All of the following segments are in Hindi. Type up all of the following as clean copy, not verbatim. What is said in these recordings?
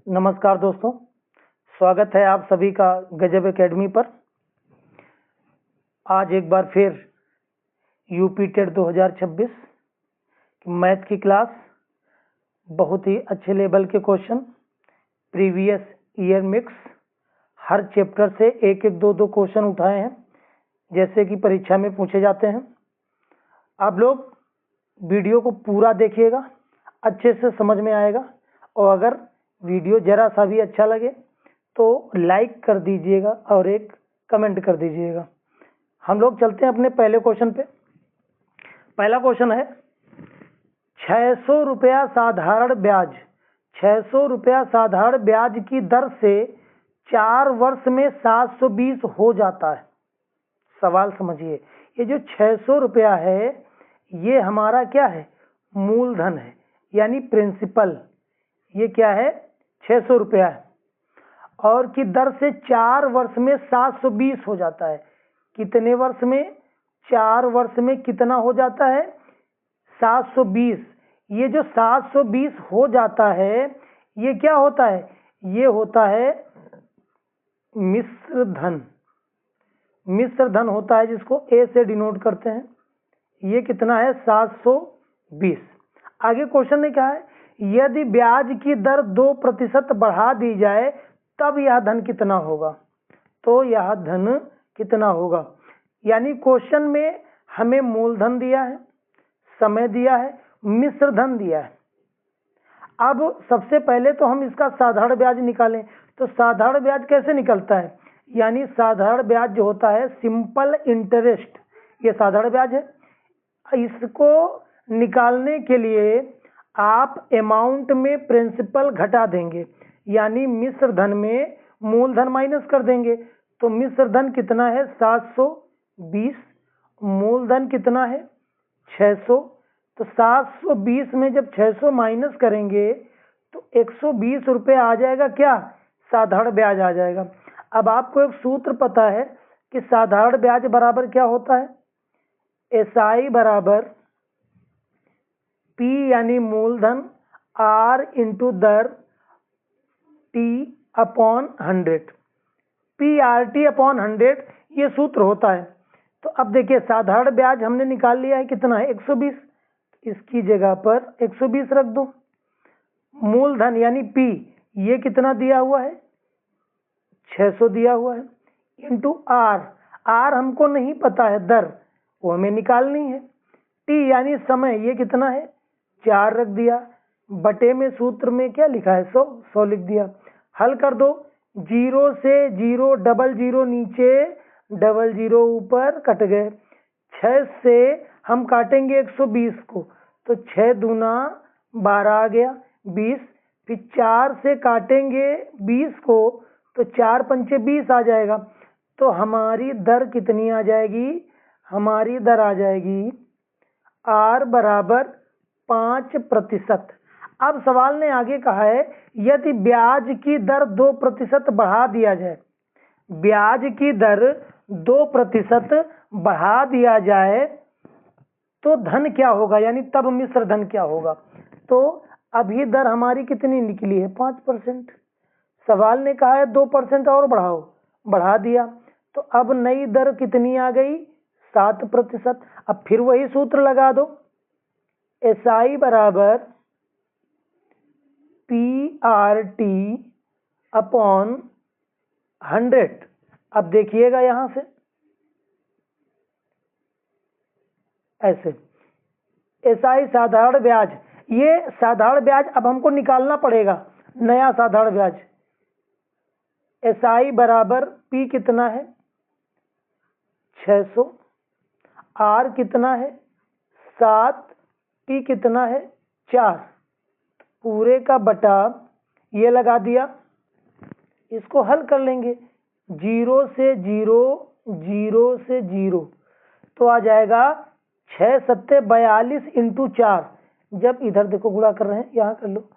नमस्कार दोस्तों, स्वागत है आप सभी का गजब एकेडमी पर। आज एक बार फिर यूपी टेट 2026 मैथ की क्लास, बहुत ही अच्छे लेवल के क्वेश्चन, प्रीवियस ईयर मिक्स, हर चैप्टर से एक एक दो क्वेश्चन उठाए हैं जैसे कि परीक्षा में पूछे जाते हैं। आप लोग वीडियो को पूरा देखिएगा, अच्छे से समझ में आएगा। और अगर वीडियो जरा सा भी अच्छा लगे तो लाइक कर दीजिएगा और एक कमेंट कर दीजिएगा। हम लोग चलते हैं अपने पहले क्वेश्चन पे। पहला क्वेश्चन है 600 रुपया साधारण ब्याज। 600 रुपया साधारण ब्याज की दर से 4 वर्ष में 720 हो जाता है। सवाल समझिए, ये जो 600 रुपया है ये हमारा क्या है? मूलधन है, यानी प्रिंसिपल। ये क्या है? 600 रुपया है और की दर से 4 वर्ष में 720 हो जाता है। कितने वर्ष में? 4 वर्ष में कितना हो जाता है? 720। ये जो 720 हो जाता है ये क्या होता है? ये होता है मिश्र धन। मिश्र धन होता है जिसको ए से डिनोट करते हैं। ये कितना है? 720। आगे क्वेश्चन ने क्या है? यदि ब्याज की दर 2% बढ़ा दी जाए तब यह धन कितना होगा? तो यह धन कितना होगा? यानी क्वेश्चन में हमें मूलधन दिया है, समय दिया है, मिश्र धन दिया है। अब सबसे पहले तो हम इसका साधारण ब्याज निकालें। तो साधारण ब्याज कैसे निकलता है? यानी साधारण ब्याज जो होता है सिंपल इंटरेस्ट, ये साधारण ब्याज है। इसको निकालने के लिए आप अमाउंट में प्रिंसिपल घटा देंगे, यानी मिश्र धन में मूलधन माइनस कर देंगे। तो मिश्र धन कितना है? 720। मूलधन कितना है? 600। तो 720 में जब 600 माइनस करेंगे तो 120 रुपये आ जाएगा। क्या? साधारण ब्याज आ जाएगा। अब आपको एक सूत्र पता है कि साधारण ब्याज बराबर क्या होता है? एसआई बराबर पी यानी मूलधन आर इंटू दर T upon 100। P R T upon 100 ये सूत्र होता है। तो अब देखिए साधारण ब्याज हमने निकाल लिया है, कितना है? 120। इसकी जगह पर 120 रख दो। मूलधन यानी पी ये कितना दिया हुआ है? 600 दिया हुआ है, इंटू आर। आर हमको नहीं पता है, दर वो हमें निकालनी है। टी यानी समय, ये कितना है? 4 रख दिया। बटे में सूत्र में क्या लिखा है? 100। 100 लिख दिया। हल कर दो। 0 से 0, डबल 0 नीचे, डबल 0 ऊपर, कट गए। 6 से हम काटेंगे 120 को, तो 6 दूना 12 आ गया 20। फिर 4 से काटेंगे 20 को तो 4 पंचे 20 आ जाएगा। तो हमारी दर कितनी आ जाएगी? हमारी दर आ जाएगी आर बराबर 5%। अब सवाल ने आगे कहा है यदि ब्याज की दर 2% बढ़ा दिया जाए, ब्याज की दर 2% बढ़ा दिया जाए तो धन क्या होगा? यानी तब मिश्र धन क्या होगा? तो अभी दर हमारी कितनी निकली है? 5%। सवाल ने कहा है 2% और बढ़ाओ, बढ़ा दिया। तो अब नई दर कितनी आ गई? 7%। अब फिर वही सूत्र लगा दो, एसआई बराबर पी आर टी अपॉन 100। अब देखिएगा यहां से ऐसे, एसआई साधारण ब्याज, ये साधारण ब्याज अब हमको निकालना पड़ेगा, नया साधारण ब्याज। एसआई बराबर पी कितना है? 600। आर कितना है? 7। टी कितना है? 4। पूरे का बटा ये लगा दिया। इसको हल कर लेंगे। 0 से 0, 0 से 0, तो आ जाएगा 6 सत्ते 42 इंटू 4। जब इधर देखो गुणा कर रहे हैं, यहाँ कर लो।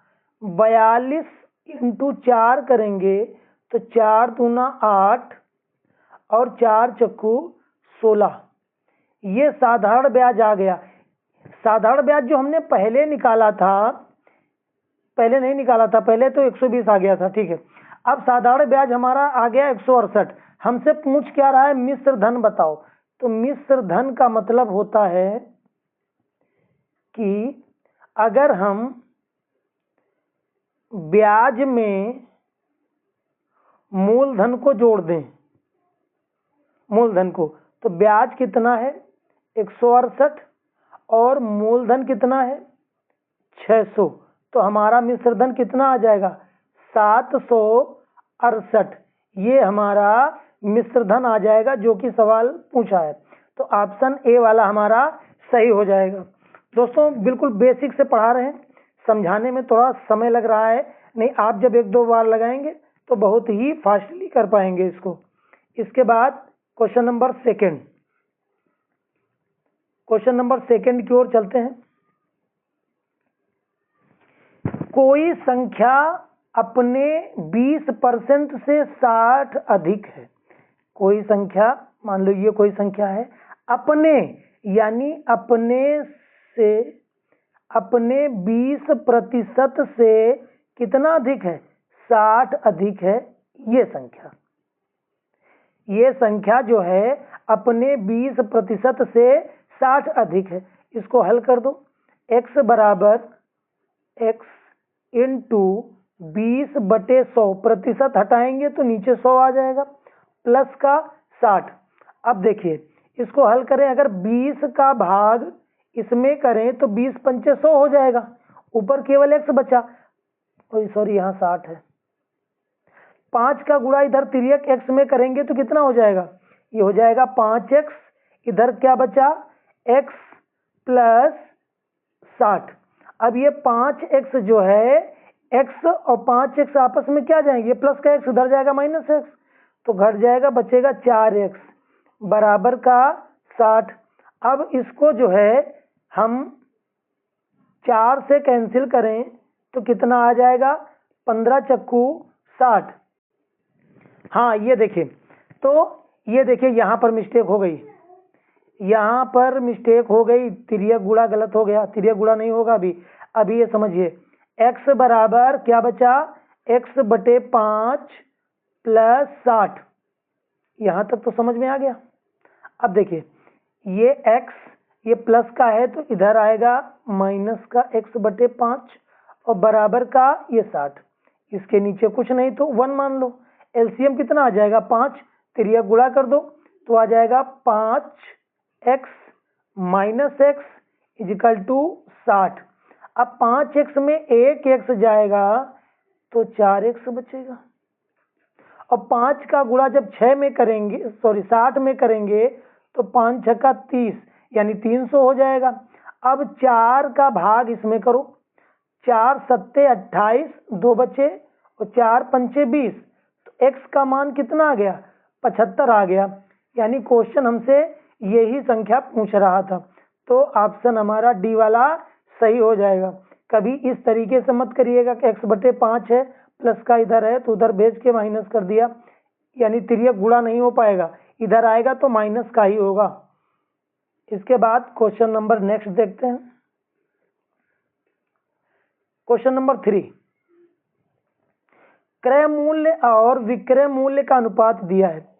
42 इंटू 4 करेंगे तो 4 दूना 8 और 4 चक्कू 16। ये साधारण ब्याज आ गया। साधारण ब्याज जो हमने पहले निकाला था पहले नहीं निकाला था, पहले तो 120 आ गया था, ठीक है। अब साधारण ब्याज हमारा आ गया 168। हमसे पूछ क्या रहा है, मिश्र धन बताओ। तो मिश्र धन का मतलब होता है कि अगर हम ब्याज में मूलधन को जोड़ दें, मूलधन को, तो ब्याज कितना है 168 और मूलधन कितना है 600, तो हमारा मिश्रधन कितना आ जाएगा 768। ये हमारा मिश्रधन आ जाएगा जो कि सवाल पूछा है। तो ऑप्शन ए वाला हमारा सही हो जाएगा। दोस्तों बिल्कुल बेसिक से पढ़ा रहे हैं, समझाने में थोड़ा समय लग रहा है, नहीं आप जब एक दो बार लगाएंगे तो बहुत ही फास्टली कर पाएंगे इसको। इसके बाद question number second, question number second की ओर चलते हैं। कोई संख्या अपने 20% से 60 अधिक है। कोई संख्या, मान लो ये कोई संख्या है, अपने यानी अपने से, अपने 20% से कितना अधिक है 60 अधिक है। ये संख्या, ये संख्या जो है अपने 20% से 60 अधिक है। इसको हल कर दो। x बराबर x इंटू 20/100, प्रतिशत हटाएंगे तो नीचे 100 आ जाएगा, प्लस का 60। अब देखिए इसको हल करें, अगर 20 का भाग इसमें करें तो 20 पंचे 100 हो जाएगा, ऊपर केवल x बचा, सॉरी यहाँ 60 है। 5 का गुणा इधर तिर्यक x में करेंगे तो कितना हो जाएगा, ये हो जाएगा 5x, इधर क्या बचा x प्लस 60। अब ये 5x जो है, x और 5x आपस में क्या जाएंगे, प्लस का x उधर जाएगा माइनस x, तो घट जाएगा, बचेगा 4x बराबर का 60। अब इसको जो है हम 4 से कैंसिल करें तो कितना आ जाएगा 15 चक्कू 60। हाँ ये देखिए, तो ये देखिए यहाँ पर मिस्टेक हो गई, यहाँ पर मिस्टेक हो गई, तिर्यक गुणा गलत हो गया, तिर्यक गुणा नहीं होगा अभी। अभी ये समझिए, x बराबर क्या बचा x/5 प्लस 60, यहाँ तक तो समझ में आ गया। अब देखिए ये x ये प्लस का है तो इधर आएगा माइनस का x/5 और बराबर का ये 60, इसके नीचे कुछ नहीं तो 1 मान लो। एलसीएम कितना आ जाएगा 5, तिर्यक गुणा कर दो तो आ जाएगा 5x minus x is equal to 60। अब 5x में एक x जाएगा तो 4x बचेगा, और 5 का गुणा जब 6 में करेंगे, सॉरी 60 में करेंगे तो 5 छक्का 30 यानी 300 हो जाएगा। अब 4 का भाग इसमें करो, 4 सत्ते 28, 2 बचे और 4 पंचे 20, तो x का मान कितना आ गया 75 आ गया। यानी क्वेश्चन हमसे यही संख्या पूछ रहा था, तो ऑप्शन हमारा डी वाला सही हो जाएगा। कभी इस तरीके से मत करिएगा कि x/5 है, प्लस का इधर है तो उधर भेज के माइनस कर दिया, यानी तिर्यक गुणा नहीं हो पाएगा, इधर आएगा तो माइनस का ही होगा। इसके बाद क्वेश्चन नंबर नेक्स्ट देखते हैं। क्वेश्चन नंबर 3, क्रय मूल्य और विक्रय मूल्य का अनुपात दिया है।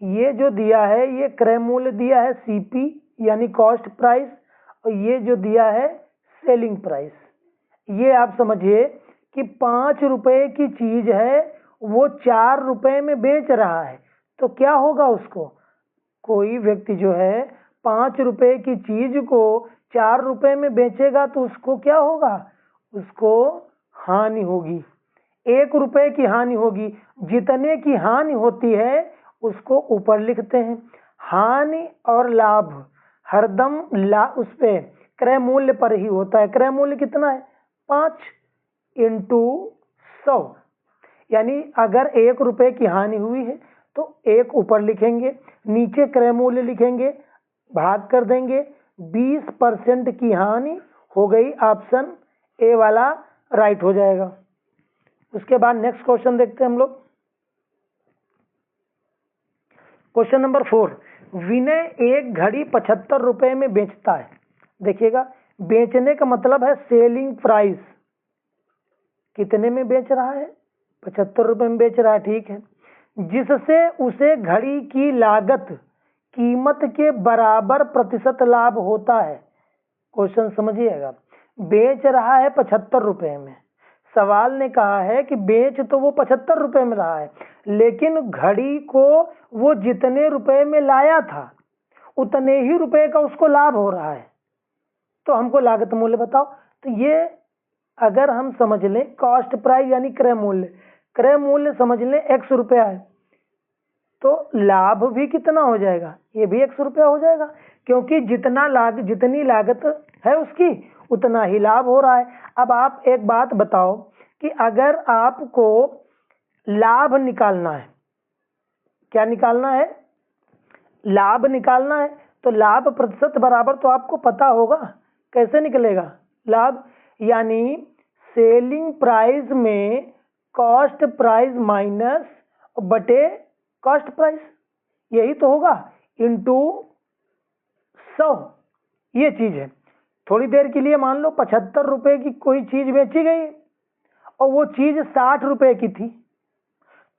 ये जो दिया है ये क्रय मूल्य दिया है सीपी यानी कॉस्ट प्राइस, और ये जो दिया है सेलिंग प्राइस। ये आप समझिए कि 5 रुपए की चीज है वो 4 रुपए में बेच रहा है, तो क्या होगा उसको, कोई व्यक्ति जो है 5 रुपए की चीज को 4 रुपए में बेचेगा तो उसको क्या होगा, उसको हानि होगी, 1 रुपए की हानि होगी। जितने की हानि होती है उसको ऊपर लिखते हैं। हानि और लाभ हरदम उस पे क्रय मूल्य पर ही होता है। क्रय मूल्य कितना है 5 इंटू 100, यानी अगर 1 रुपए की हानि हुई है तो 1 ऊपर लिखेंगे, नीचे क्रय मूल्य लिखेंगे, भाग कर देंगे, 20% की हानि हो गई, ऑप्शन ए वाला राइट हो जाएगा। उसके बाद नेक्स्ट क्वेश्चन देखते हैं हम लोग। क्वेश्चन नंबर 4, विनय एक घड़ी 75 रुपए में बेचता है। देखिएगा बेचने का मतलब है सेलिंग प्राइस, कितने में बेच रहा है? 75 रुपए में बेच रहा है, ठीक है। जिससे उसे घड़ी की लागत कीमत के बराबर प्रतिशत लाभ होता है। क्वेश्चन समझिएगा, बेच रहा है 75 रुपए में। सवाल ने कहा है कि बेच तो वो 75 रुपए में रहा है, लेकिन घड़ी को वो जितने रुपए में लाया था उतने ही रुपए का उसको लाभ हो रहा है। तो हमको लागत मूल्य बताओ। तो ये अगर हम समझ लें कॉस्ट प्राइस यानी क्रय मूल्य, क्रय मूल्य समझ लें x रुपया है, तो लाभ भी कितना हो जाएगा? ये भी x रुपया हो जाएगा, क्योंकि जितनी लागत है उसकी उतना ही लाभ हो रहा है। अब आप एक बात बताओ कि अगर आपको लाभ निकालना है, क्या निकालना है? लाभ निकालना है, तो लाभ प्रतिशत बराबर तो आपको पता होगा, कैसे निकलेगा लाभ? यानी सेलिंग प्राइस में कॉस्ट प्राइस माइनस बटे कॉस्ट प्राइस, यही तो होगा, इनटू 100। ये चीज है। थोड़ी देर के लिए मान लो 75 रुपए की कोई चीज बेची गई और वो चीज 60 रुपए की थी,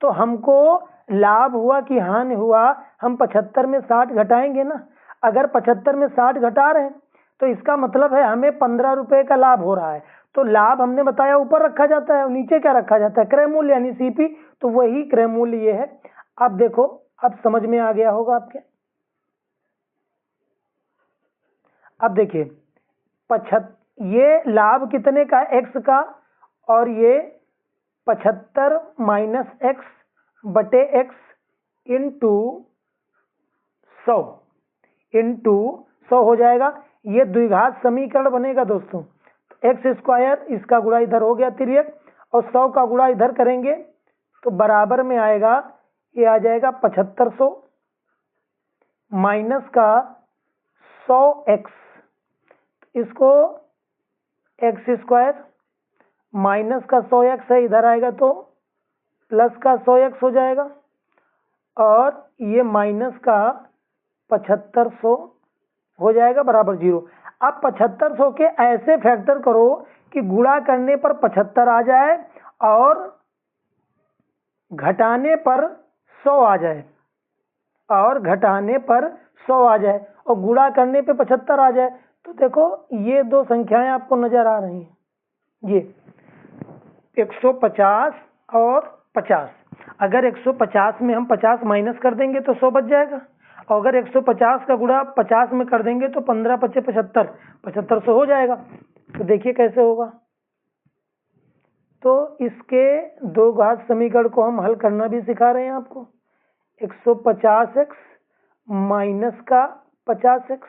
तो हमको लाभ हुआ कि हानि हुआ? हम 75 में 60 घटाएंगे ना। अगर 75 में 60 घटा रहे हैं तो इसका मतलब है हमें 15 रुपए का लाभ हो रहा है। तो लाभ हमने बताया ऊपर रखा जाता है और नीचे क्या रखा जाता है? क्रय मूल्य यानी सीपी। तो वही क्रय मूल्य ये है। अब देखो, अब समझ में आ गया होगा आपके। अब देखिए, ये लाभ कितने का है? x का, और ये 75 माइनस एक्स बटे एक्स इंटू 100 हो जाएगा। ये द्विघात समीकरण बनेगा दोस्तों। एक्स स्क्वायर, इसका गुणा इधर हो गया तिर्यक, और 100 का गुणा इधर करेंगे तो बराबर में आएगा, ये आ जाएगा 7500 माइनस का 100x, इसको एक्स स्क्वायर माइनस का 100x है, इधर आएगा तो प्लस का 100x हो जाएगा, और ये माइनस का 7500 हो जाएगा बराबर 0। अब 7500 के ऐसे फैक्टर करो कि गुणा करने पर 75 आ जाए और घटाने पर 100 आ जाए, और घटाने पर 100 आ जाए और गुणा करने पे 75 आ जाए। तो देखो ये दो संख्याएं आपको नजर आ रही हैं, ये 150 और 50। अगर 150 में हम 50 माइनस कर देंगे तो 100 बच जाएगा, और अगर 150 का गुणा 50 में कर देंगे तो 15 पचे 75, 7500 हो जाएगा। तो देखिए कैसे होगा। तो इसके दो घात समीकरण को हम हल करना भी सिखा रहे हैं आपको। 150x माइनस का 50x,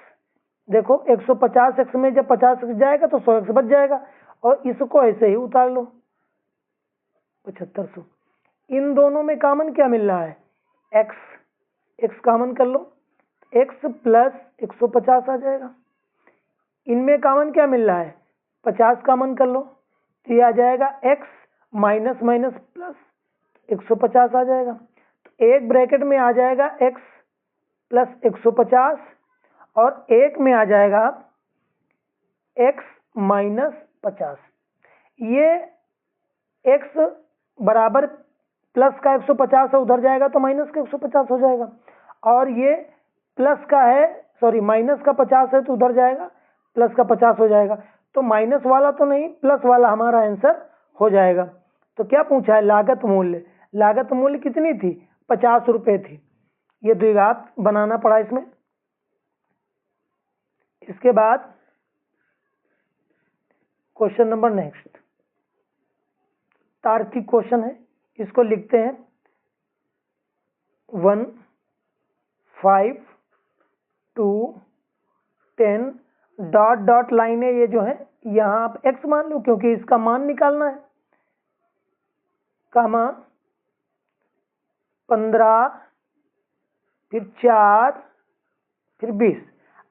देखो 150x में जब 50x जाएगा तो 100x बच जाएगा, और इसको ऐसे ही उतार लो 7500। इन दोनों में कॉमन क्या मिल रहा है? x कॉमन कर लो, x प्लस 150 आ जाएगा। इनमें कॉमन क्या मिल रहा है? 50 कॉमन कर लो, तो ये आ जाएगा x माइनस माइनस प्लस 150 आ जाएगा। तो एक ब्रैकेट में आ जाएगा x प्लस 150, और एक में आ जाएगा x माइनस 50। ये x बराबर प्लस का 150 है, उधर जाएगा तो माइनस का 150 हो जाएगा, और ये प्लस का है, सॉरी माइनस का 50 है तो उधर जाएगा प्लस का 50 हो जाएगा। तो माइनस वाला तो नहीं, प्लस वाला हमारा आंसर हो जाएगा। तो क्या पूछा है? लागत मूल्य। लागत मूल्य कितनी थी? 50 रुपए थी। ये द्विघात बनाना पड़ा इसमें। इसके बाद क्वेश्चन नंबर नेक्स्ट, तार्किक क्वेश्चन है, इसको लिखते हैं 1, 5, 2, 10 डॉट डॉट लाइन है। ये जो है यहाँ आप x मान लो क्योंकि इसका मान निकालना है, कामा 15, फिर 4, फिर 20।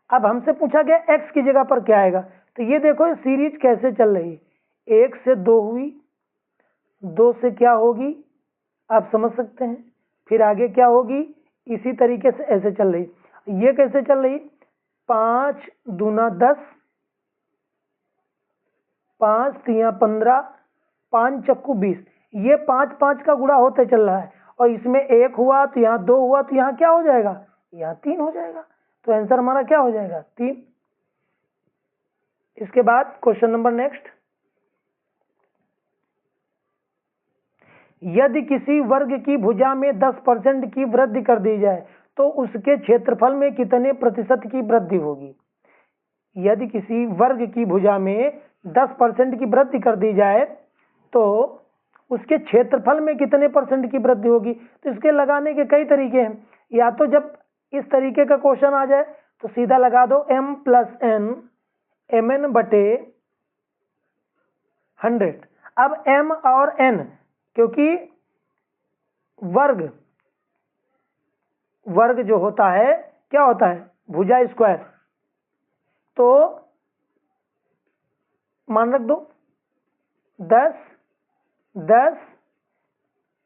अब हमसे पूछा गया x की जगह पर क्या आएगा। तो ये देखो ये सीरीज कैसे चल रही है, 1 से 2 हुई, 2 से क्या होगी आप समझ सकते हैं, फिर आगे क्या होगी, इसी तरीके से ऐसे चल रही। ये कैसे चल रही? 5 दूना 10, 5 तिया 15, 5 चक्कू 20, ये 5 5 का गुणा होते चल रहा है और इसमें 1 हुआ तो यहाँ 2 हुआ तो यहाँ क्या हो जाएगा, यहाँ 3 हो जाएगा। तो आंसर हमारा क्या हो जाएगा, 3। इसके बाद क्वेश्चन नंबर नेक्स्ट, यदि किसी वर्ग की भुजा में 10% की वृद्धि कर दी जाए तो उसके क्षेत्रफल में कितने प्रतिशत की वृद्धि होगी। यदि किसी वर्ग की भुजा में 10% की वृद्धि कर दी जाए तो उसके क्षेत्रफल में कितने परसेंट की वृद्धि होगी। तो इसके लगाने के कई तरीके हैं, या तो जब इस तरीके का क्वेश्चन आ जाए तो सीधा लगा दो m + n mn बटे 100। अब m और n, क्योंकि वर्ग जो होता है क्या होता है, भुजा स्क्वायर, तो मान रख दो 10 10,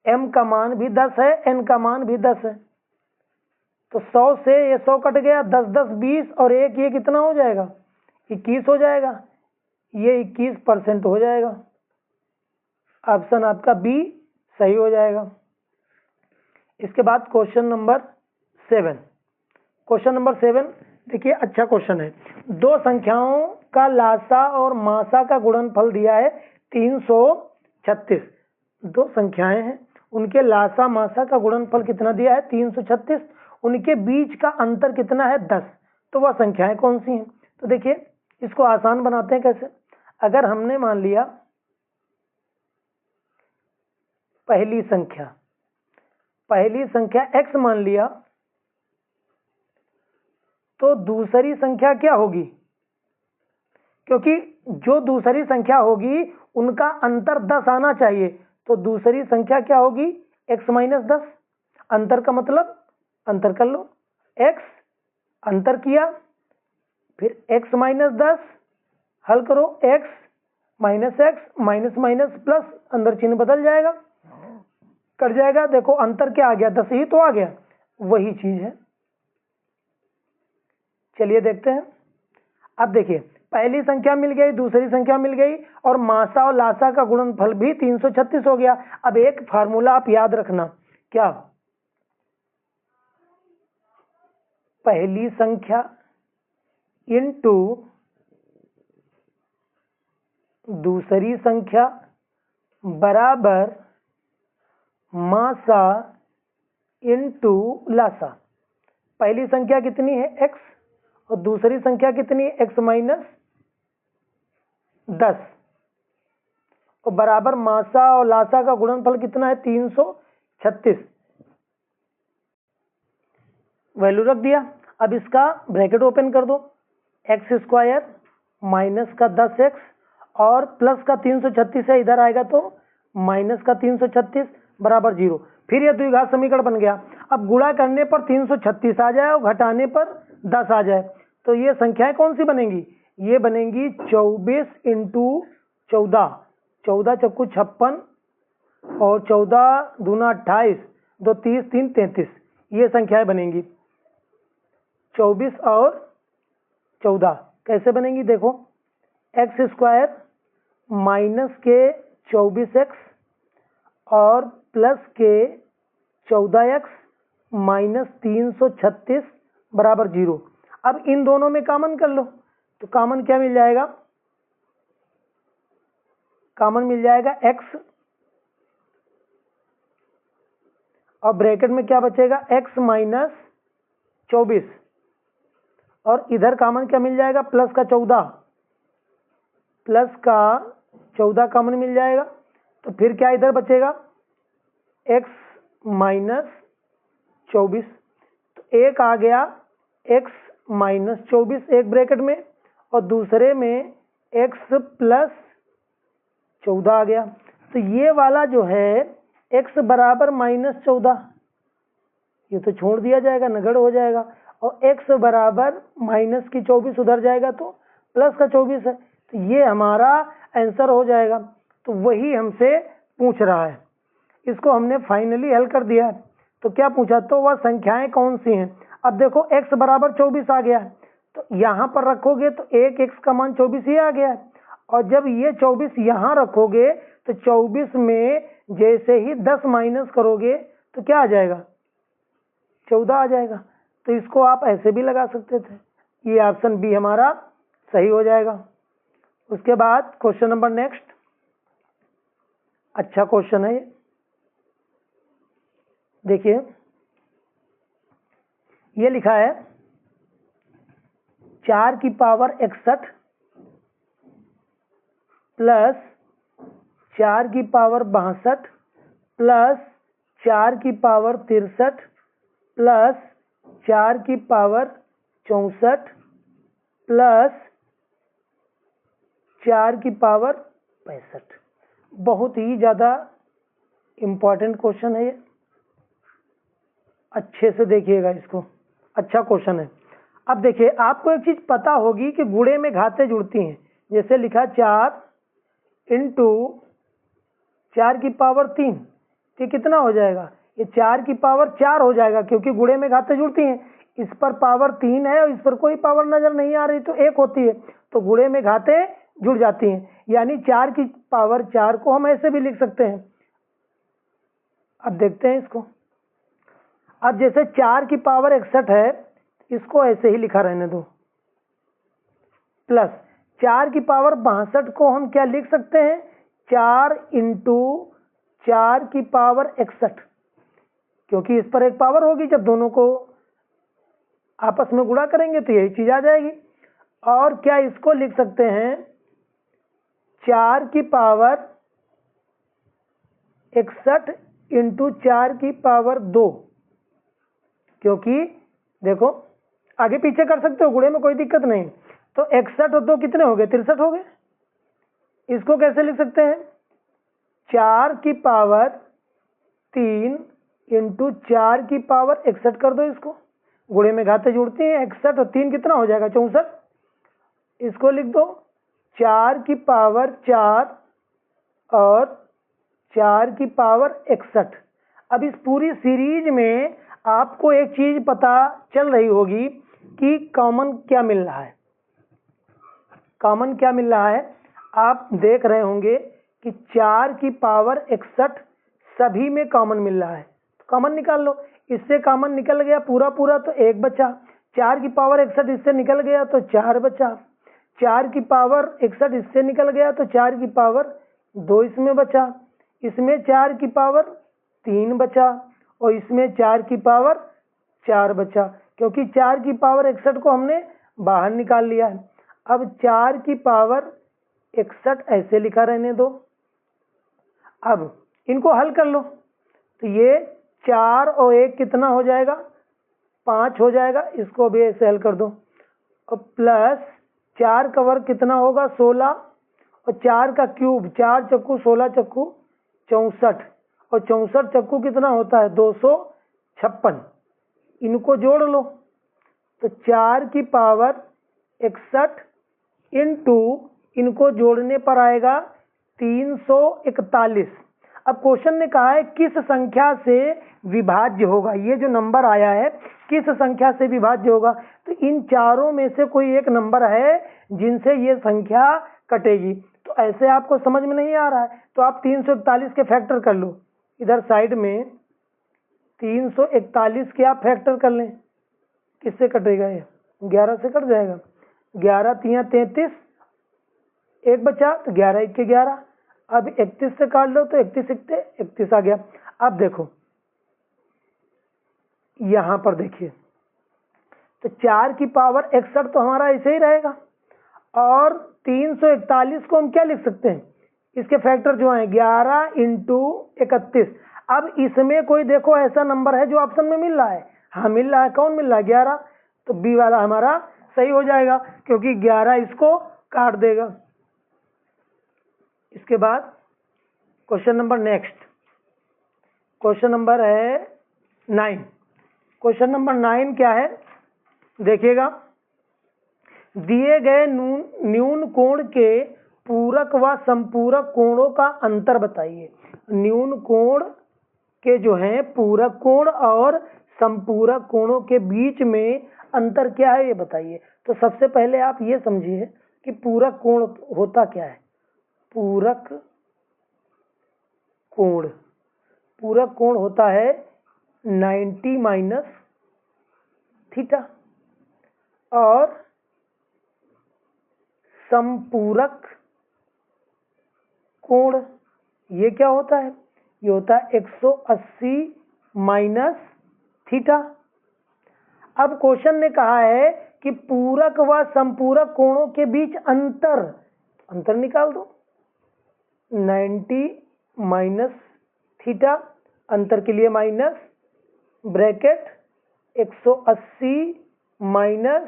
m का मान भी 10 है, n का मान भी 10 है, तो 100 से ये 100 कट गया, 10 10 20 और 1 ये कितना हो जाएगा, 21 हो जाएगा, ये 21% हो जाएगा। ऑप्शन आपका बी सही हो जाएगा। इसके बाद क्वेश्चन नंबर 7। क्वेश्चन नंबर 7 देखिए, अच्छा क्वेश्चन है। दो संख्याओं का लासा और मासा का गुणनफल दिया है 336। दो संख्याएं हैं, उनके लासा मासा का गुणनफल कितना दिया है, 336। उनके बीच का अंतर कितना है, 10। तो वह संख्याएं कौन सी हैं। तो देखिए इसको आसान बनाते हैं कैसे। अगर हमने मान लिया पहली संख्या x मान लिया, तो दूसरी संख्या क्या होगी, क्योंकि जो दूसरी संख्या होगी उनका अंतर 10 आना चाहिए, तो दूसरी संख्या क्या होगी, x - 10। अंतर का मतलब अंतर कर लो, x अंतर किया, फिर x - 10 हल करो, x - x माइनस प्लस, अंदर चिन्ह बदल जाएगा, कट जाएगा। देखो अंतर क्या आ गया, 10 ही तो आ गया, वही चीज है। चलिए देखते हैं। अब देखिए पहली संख्या मिल गई, दूसरी संख्या मिल गई, और मासा और लासा का गुणनफल भी 336 हो गया। अब एक फार्मूला आप याद रखना, क्या, पहली संख्या इनटू दूसरी संख्या बराबर मासा इनटू लासा। पहली संख्या कितनी है, x, और दूसरी संख्या कितनी है, x - 10, और बराबर मासा और लासा का गुणनफल कितना है, 336। वैल्यू रख दिया। अब इसका ब्रैकेट ओपन कर दो, x² माइनस का 10x और प्लस का 336 है, इधर आएगा तो माइनस का 336 बराबर 0। फिर यह द्विघात समीकरण बन गया। अब गुणा करने पर 336 आ जाए और घटाने पर 10 आ जाए, तो ये संख्याएं कौन सी बनेंगी, ये बनेंगी 24 × 14, 14 चक्कू 56 और 14 दूना 28, 2 30 3 33, ये संख्याएं बनेंगी। 24 और 14 कैसे बनेंगी, देखो x² माइनस के 24x और प्लस के 14x माइनस 336 बराबर 0। अब इन दोनों में कॉमन कर लो, तो कॉमन क्या मिल जाएगा, कॉमन मिल जाएगा x, और ब्रैकेट में क्या बचेगा, x - 24, और इधर कॉमन क्या मिल जाएगा, प्लस का 14, प्लस का 14 कॉमन मिल जाएगा। तो फिर क्या इधर बचेगा, x - 24, तो एक आ गया x - 24 एक ब्रैकेट में, और दूसरे में x + 14 आ गया। तो ये वाला जो है x बराबर -14, ये तो छोड़ दिया जाएगा, नगड़ हो जाएगा, और x बराबर माइनस की 24 उधर जाएगा तो प्लस का 24 है, तो ये हमारा आंसर हो जाएगा। तो वही हमसे पूछ रहा है, इसको हमने फाइनली हल कर दिया है। तो क्या पूछा, तो वह संख्याएं कौन सी हैं। अब देखो x बराबर 24 आ गया है, तो यहाँ पर रखोगे तो एक x का मान 24 ही आ गया है, और जब ये 24 यहाँ रखोगे तो 24 में जैसे ही 10 माइनस करोगे तो क्या आ जाएगा, 14 आ जाएगा। तो इसको आप ऐसे भी लगा सकते थे। ये ऑप्शन बी हमारा सही हो जाएगा। उसके बाद क्वेश्चन नंबर नेक्स्ट, अच्छा क्वेश्चन है ये, देखिए ये लिखा है 4 की पावर 61 प्लस 4 की पावर 62 प्लस 4 की पावर 63 प्लस 4 की पावर 64 प्लस 4 की पावर 65। बहुत ही ज़्यादा इम्पॉर्टेंट क्वेश्चन है ये, अच्छे से देखिएगा इसको, अच्छा क्वेश्चन है। अब देखिए आपको एक चीज़ पता होगी कि गुणे में घातें जुड़ती हैं। जैसे लिखा 4 इंटू 4 की पावर 3, ये कितना हो जाएगा, ये 4 की पावर 4 हो जाएगा, क्योंकि गुणे में घातें जुड़ती हैं। इस पर पावर 3 है और इस पर कोई पावर नजर नहीं आ रही तो 1 होती है, तो गुणे में घातें जुड़ जाती हैं। यानी 4 की पावर 4 को हम ऐसे भी लिख सकते हैं। अब देखते हैं इसको। अब जैसे 4 की पावर 61 है, इसको ऐसे ही लिखा रहने दो, प्लस 4 की पावर 62 को हम क्या लिख सकते हैं, 4 इंटू 4 की पावर 61, क्योंकि इस पर एक पावर होगी, जब दोनों को आपस में गुणा करेंगे तो यही चीज आ जाएगी। और क्या इसको लिख सकते हैं 4 की पावर 61 इंटू 4 की पावर 2, क्योंकि देखो आगे पीछे कर सकते हो, गुणे में कोई दिक्कत नहीं। तो 61 और 2 कितने हो गए, 63 हो गए। इसको कैसे लिख सकते हैं, 4 की पावर 3 इंटू 4 की पावर 61 कर दो इसको, गुणे में घातें जुड़ती हैं। 61 और 3 कितना हो जाएगा, 64। इसको लिख दो 4 की पावर 4 और 4 की पावर 61। अब इस पूरी सीरीज में आपको एक चीज पता चल रही होगी कि कॉमन क्या मिल रहा है। कॉमन क्या मिल रहा है, आप देख रहे होंगे कि 4 की पावर 61 सभी में कॉमन मिल रहा है। तो कॉमन निकाल लो, इससे कॉमन निकल गया पूरा पूरा तो 1 बचा। 4 की पावर 61 इससे निकल गया तो 4 बचा। 4 की पावर 61 इससे निकल गया तो 4 की पावर 2 इसमें बचा। इसमें 4 की पावर 3 बचा और इसमें 4 की पावर 4 बचा, क्योंकि 4 की पावर 61 को हमने बाहर निकाल लिया है। अब 4 की पावर 61 ऐसे लिखा रहने दो। अब इनको हल कर लो, तो ये 4 और 1 कितना हो जाएगा, 5 हो जाएगा। इसको भी ऐसे हल कर दो। और प्लस 4 का वर्ग कितना होगा, 16, और 4 का क्यूब, 4 चक्कू 16 चक्कू 64, और 64 चक्कू कितना होता है, 256। इनको जोड़ लो तो 4 की पावर 61 इंटू इनको जोड़ने पर आएगा 341। अब क्वेश्चन ने कहा है किस संख्या से विभाज्य होगा, ये जो नंबर आया है किस संख्या से विभाज्य होगा। तो इन चारों में से कोई एक नंबर है जिनसे ये संख्या कटेगी। तो ऐसे आपको समझ में नहीं आ रहा है तो आप 341 के फैक्टर कर लो। इधर साइड में 341 के आप फैक्टर कर लें, किससे कटेगा, ये 11 से कट जाएगा। 11 तिया 33, 1 बचा तो 11 1 के 11। अब 31 से काट लो तो 31 1 31 आ गया। अब देखो यहां पर देखिए, तो 4 की पावर 61 तो हमारा ऐसे ही रहेगा, और 341 को हम क्या लिख सकते हैं, इसके फैक्टर जो है 11 इंटू 31। अब इसमें कोई देखो ऐसा नंबर है जो ऑप्शन में मिल रहा है, हाँ मिल रहा है। कौन मिल रहा है, 11। तो बी वाला हमारा सही हो जाएगा, क्योंकि 11 इसको काट देगा। इसके बाद question number next, question number है 9। क्वेश्चन नंबर 9 क्या है, देखिएगा, दिए गए न्यून कोण के पूरक व संपूरक कोणों का अंतर बताइए। न्यून कोण के जो हैं पूरक कोण और संपूरक कोणों के बीच में अंतर क्या है ये बताइए। तो सबसे पहले आप ये समझिए कि पूरक कोण होता क्या है। पूरक कोण, पूरक कोण होता है 90 माइनस थीटा, और समपूरक कोण ये क्या होता है, ये होता है 180 माइनस थीटा। अब क्वेश्चन ने कहा है कि पूरक व संपूरक कोणों के बीच अंतर निकाल दो। 90 माइनस थीटा, अंतर के लिए माइनस, ब्रैकेट 180 माइनस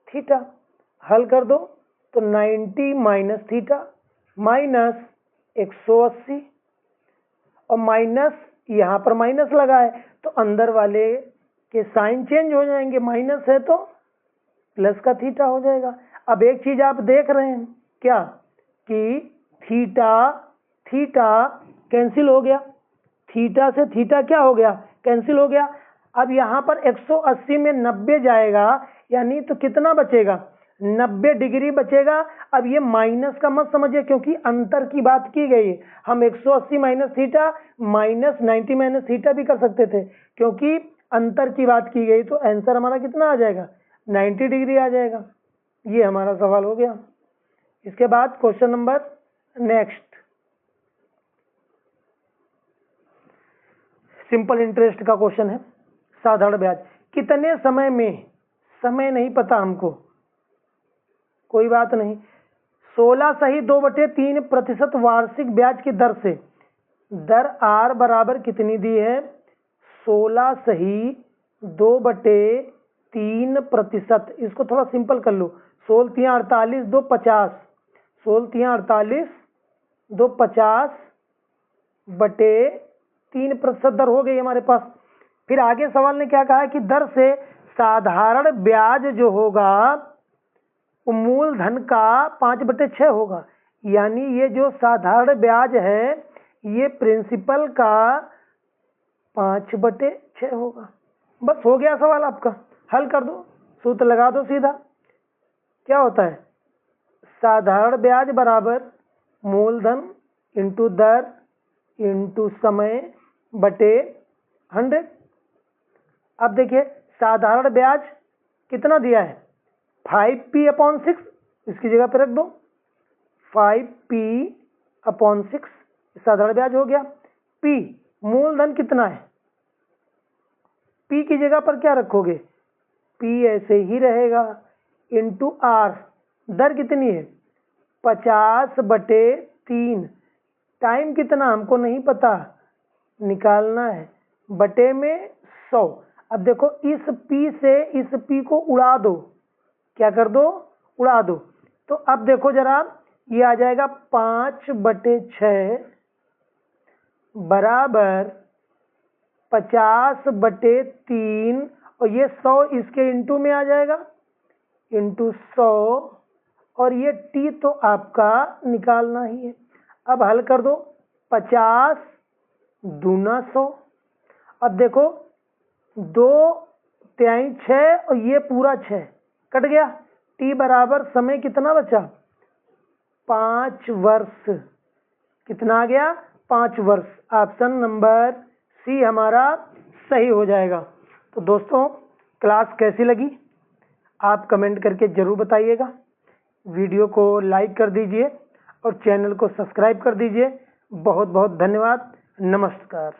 थीटा, हल कर दो तो 90 माइनस थीटा माइनस 180, और माइनस यहाँ पर माइनस लगा है तो अंदर वाले के साइन चेंज हो जाएंगे, माइनस है तो प्लस का थीटा हो जाएगा। अब एक चीज आप देख रहे हैं क्या कि थीटा कैंसिल हो गया, थीटा से थीटा क्या हो गया, कैंसिल हो गया। अब यहाँ पर 180 में 90 जाएगा, यानी तो कितना बचेगा, 90 डिग्री बचेगा। अब ये माइनस का मत समझिए क्योंकि अंतर की बात की गई है। हम 180 minus theta minus 90 minus theta भी कर सकते थे, क्योंकि अंतर की बात की गई तो आंसर हमारा कितना आ जाएगा, 90 डिग्री आ जाएगा। ये हमारा सवाल हो गया। इसके बाद question number next, simple interest का क्वेश्चन है, साधारण ब्याज। कितने समय में, समय नहीं पता हमको, कोई बात नहीं, 16 सही 2/3% वार्षिक ब्याज की दर से, दर आर बराबर कितनी दी है, 16 सही 2/3%। इसको थोड़ा सिंपल कर लो, 16 तियां 48 2 50, 16 तियां 48 2 50/3% दर हो गई हमारे पास। फिर आगे सवाल ने क्या कहा है कि दर से साधारण ब्याज जो होगा वो मूलधन का 5/6 होगा, यानी ये जो साधारण ब्याज है ये प्रिंसिपल का 5/6 होगा। बस हो गया सवाल आपका, हल कर दो, सूत्र लगा दो सीधा। क्या होता है, साधारण ब्याज बराबर मूलधन इंटू दर इंटू समय बटे 100। अब देखिए साधारण ब्याज कितना दिया है, 5p/6, इसकी जगह पे रख दो 5p/6, साधारण ब्याज हो गया। p मूलधन कितना है, p की जगह पर क्या रखोगे, p ऐसे ही रहेगा, इंटू r, दर कितनी है 50/3, टाइम कितना हमको नहीं पता, निकालना है, बटे में 100। अब देखो इस p से इस p को उड़ा दो, क्या कर दो, उड़ा दो, तो अब देखो जरा ये आ जाएगा 5/6 बराबर 50/3, और ये 100 इसके इंटू में आ जाएगा, इंटू 100, और ये t तो आपका निकालना ही है। अब हल कर दो, 50 दूना 100, अब देखो 2 तिहाई 6 और ये पूरा 6 कट गया, t बराबर समय कितना बचा, 5 वर्ष, कितना आ गया, 5 वर्ष। ऑप्शन नंबर सी हमारा सही हो जाएगा। तो दोस्तों क्लास कैसी लगी आप कमेंट करके जरूर बताइएगा, वीडियो को लाइक कर दीजिए और चैनल को सब्सक्राइब कर दीजिए। बहुत बहुत धन्यवाद, नमस्कार।